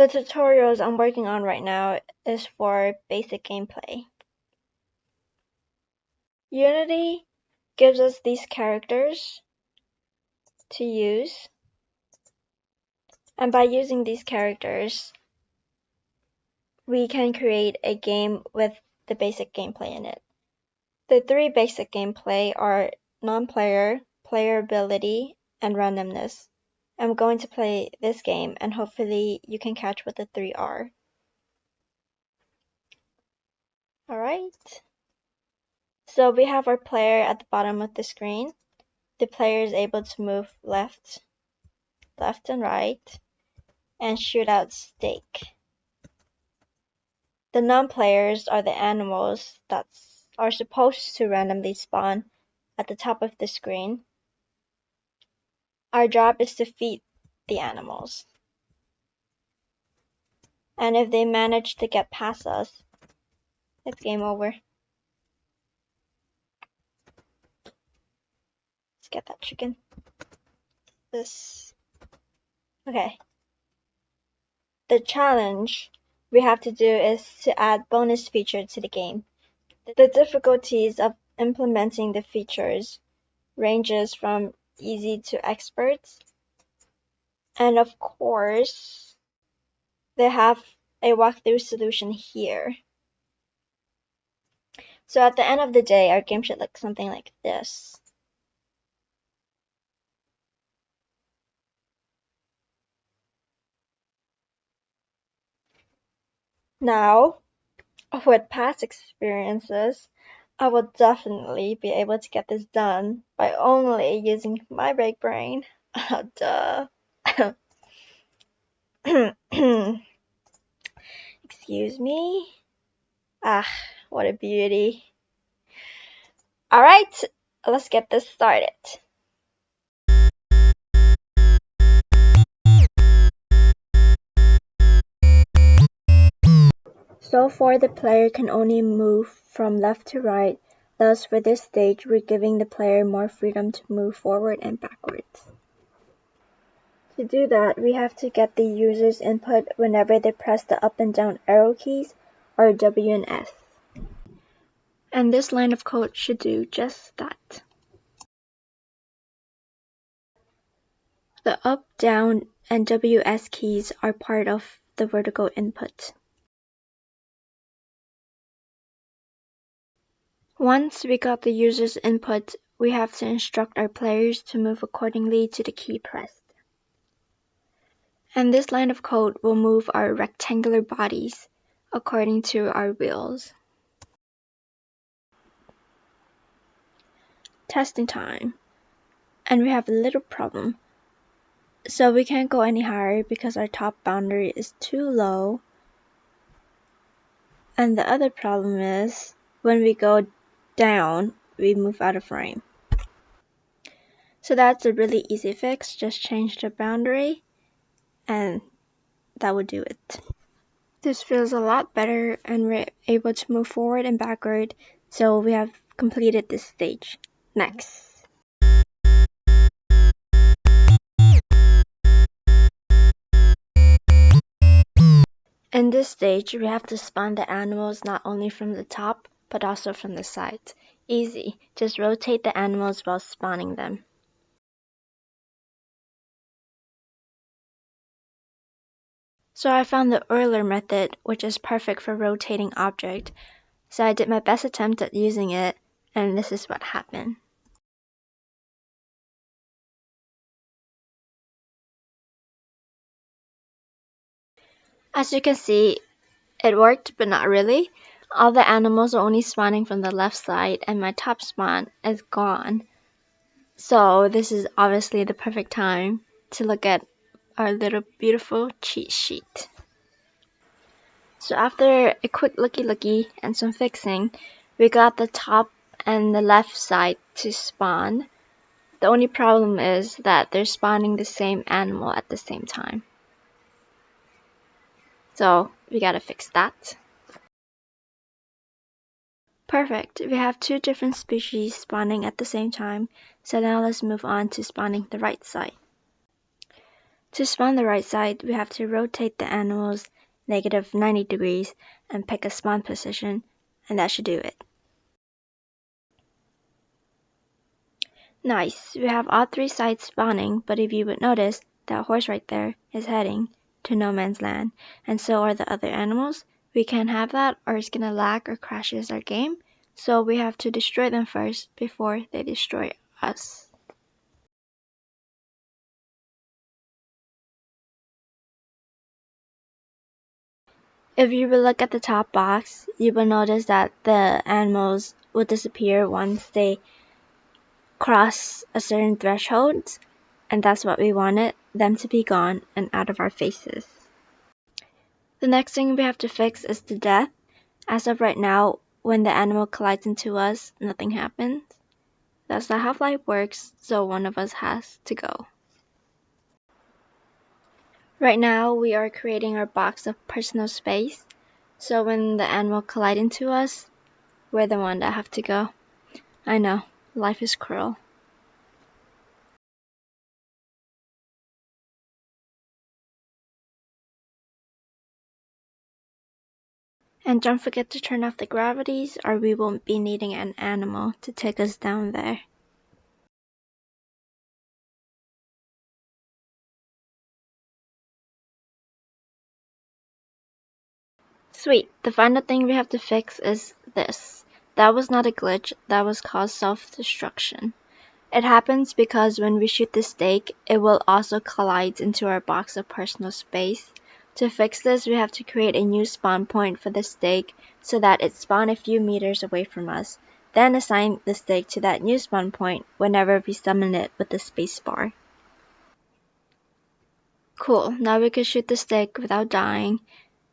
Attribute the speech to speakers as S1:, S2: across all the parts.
S1: The tutorials I'm working on right now is for basic gameplay. Unity gives us these characters to use, and by using these characters, we can create a game with the basic gameplay in it. The three basic gameplay are non-player, playability, and randomness. I'm going to play this game and hopefully you can catch what the three are. Alright. So we have our player at the bottom of the screen. The player is able to move left and right, and shoot out stake. The non-players are the animals that are supposed to randomly spawn at the top of the screen. Our job is to feed the animals. And if they manage to get past us, it's game over. Let's get that chicken. Okay. The challenge we have to do is to add bonus feature to the game. The difficulties of implementing the features ranges from easy to experts. And of course, they have a walkthrough solution here. So at the end of the day, our game should look something like this. Now, with past experiences, I will definitely be able to get this done by only using my big brain. Duh. Excuse me. Ah, what a beauty. Alright, let's get this started. So far the player can only move from left to right, thus for this stage we're giving the player more freedom to move forward and backwards. To do that, we have to get the user's input whenever they press the up and down arrow keys, or W and S. And this line of code should do just that. The up, down, and WS keys are part of the vertical input. Once we got the user's input, we have to instruct our players to move accordingly to the key pressed. And this line of code will move our rectangular bodies according to our wheels. Testing time. And we have a little problem. So we can't go any higher because our top boundary is too low. And the other problem is when we go down, we move out of frame. So that's a really easy fix. Just change the boundary and that would do it. This feels a lot better and we're able to move forward and backward. So we have completed this stage. Next. In this stage, we have to spawn the animals not only from the top, but also from the sides. Easy, just rotate the animals while spawning them. So I found the Euler method, which is perfect for rotating object. So I did my best attempt at using it, and this is what happened. As you can see, it worked, but not really. All the animals are only spawning from the left side, and my top spawn is gone. So this is obviously the perfect time to look at our little beautiful cheat sheet. So after a quick looky and some fixing, we got the top and the left side to spawn. The only problem is that they're spawning the same animal at the same time. So we gotta fix that. Perfect, we have two different species spawning at the same time, so now let's move on to spawning the right side. To spawn the right side, we have to rotate the animals -90 degrees and pick a spawn position, and that should do it. Nice, we have all 3 sides spawning, but if you would notice, that horse right there is heading to no man's land, and so are the other animals. We can't have that, or it's gonna lag or crashes our game, so we have to destroy them first before they destroy us. If you will look at the top box, you will notice that the animals will disappear once they cross a certain threshold, and that's what we wanted, them to be gone and out of our faces. The next thing we have to fix is the death. As of right now, when the animal collides into us, nothing happens. That's not how life works, so one of us has to go. Right now, we are creating our box of personal space, so when the animal collides into us, we're the one that have to go. I know, life is cruel. And don't forget to turn off the gravities, or we won't be needing an animal to take us down there. Sweet, the final thing we have to fix is this. That was not a glitch, that was called self-destruction. It happens because when we shoot the stake, it will also collide into our box of personal space. To fix this, we have to create a new spawn point for the stake so that it spawns a few meters away from us. Then assign the stake to that new spawn point whenever we summon it with the spacebar. Cool, now we can shoot the stake without dying.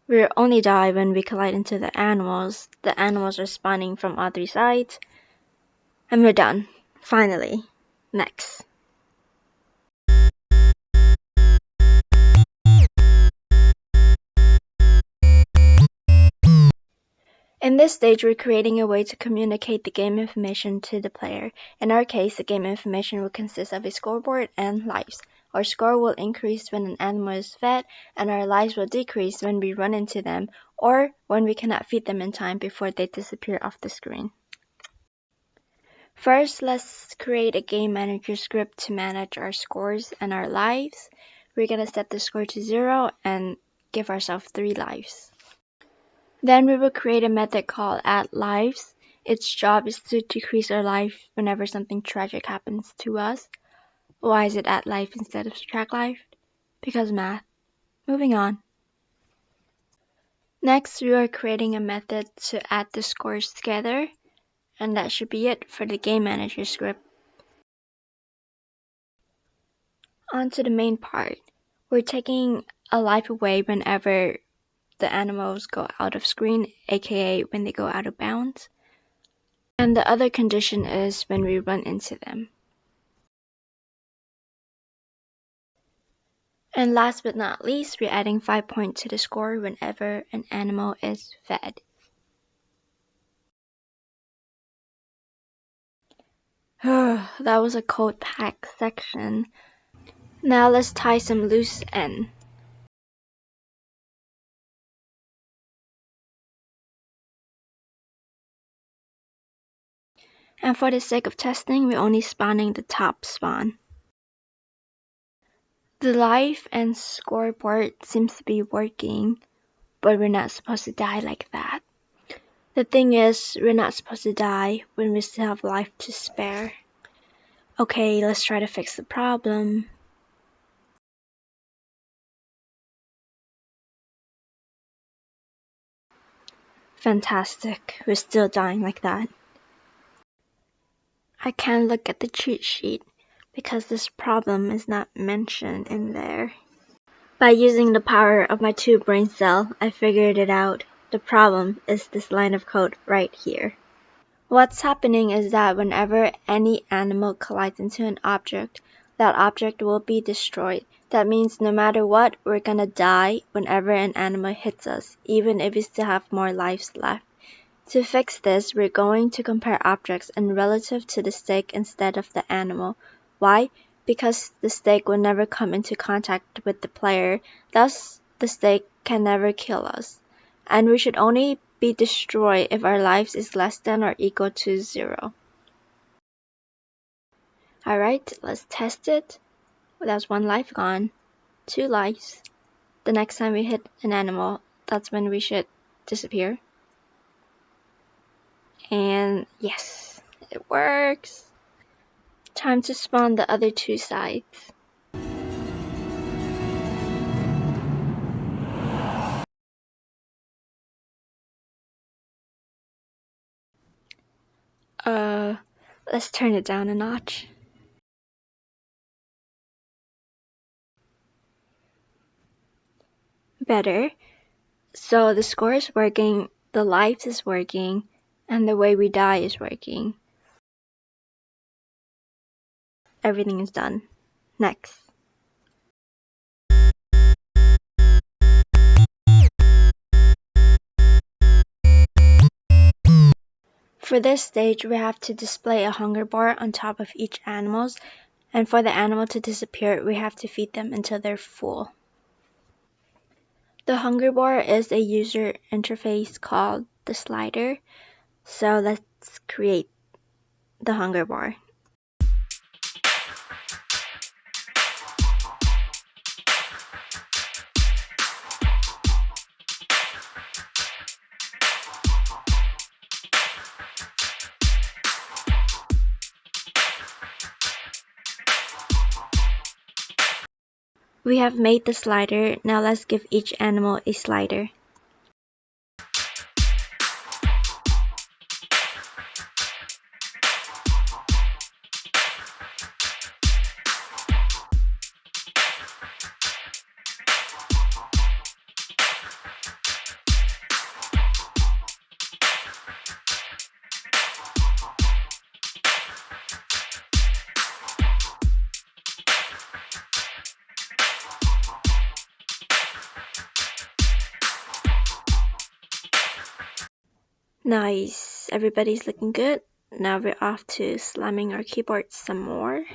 S1: We only die when we collide into the animals. The animals are spawning from all 3 sides. And we're done. Finally. Next. In this stage, we're creating a way to communicate the game information to the player. In our case, the game information will consist of a scoreboard and lives. Our score will increase when an animal is fed, and our lives will decrease when we run into them, or when we cannot feed them in time before they disappear off the screen. First, let's create a game manager script to manage our scores and our lives. We're going to set the score to 0 and give ourselves 3 lives. Then we will create a method called addLives. Its job is to decrease our life whenever something tragic happens to us. Why is it addLife instead of subtractLife? Because math. Moving on. Next, we are creating a method to add the scores together, and that should be it for the game manager script. On to the main part. We're taking a life away whenever the animals go out of screen, aka when they go out of bounds. And the other condition is when we run into them. And last but not least, we're adding 5 points to the score whenever an animal is fed. That was a code-packed section. Now let's tie some loose ends. And for the sake of testing, we're only spawning the top spawn. The life and scoreboard seems to be working, but we're not supposed to die like that. The thing is, we're not supposed to die when we still have life to spare. Okay, let's try to fix the problem. Fantastic, we're still dying like that. I can't look at the cheat sheet because this problem is not mentioned in there. By using the power of my 2 brain cells, I figured it out. The problem is this line of code right here. What's happening is that whenever any animal collides into an object, that object will be destroyed. That means no matter what, we're gonna die whenever an animal hits us, even if we still have more lives left. To fix this, we're going to compare objects in relative to the stake instead of the animal. Why? because the stake will never come into contact with the player, thus the stake can never kill us, and we should only be destroyed if our lives is less than or equal to 0. Alright, let's test it. That's 1 life gone, 2 lives. The next time we hit an animal, that's when we should disappear. And yes, it works. Time to spawn the other 2 sides. Let's turn it down a notch. Better. So the score is working, the lives is working, and the way we die is working. Everything is done. Next. For this stage, we have to display a hunger bar on top of each animal, and for the animal to disappear, we have to feed them until they're full. The hunger bar is a user interface called the slider, so let's create the hunger bar. We have made the slider, now let's give each animal a slider. Nice, everybody's looking good. Now we're off to slamming our keyboard some more.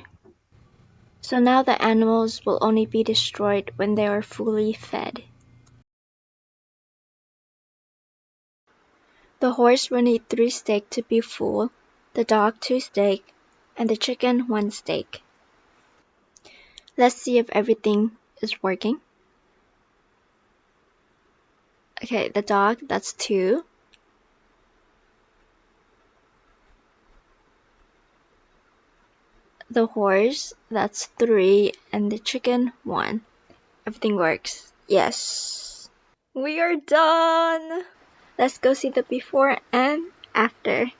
S1: So now the animals will only be destroyed when they are fully fed. The horse will need 3 steak to be full, the dog 2 steak, and the chicken 1 steak. Let's see if everything is working. Okay, the dog, that's 2. The horse, that's 3, and the chicken 1. Everything works. Yes. We are done! Let's go see the before and after.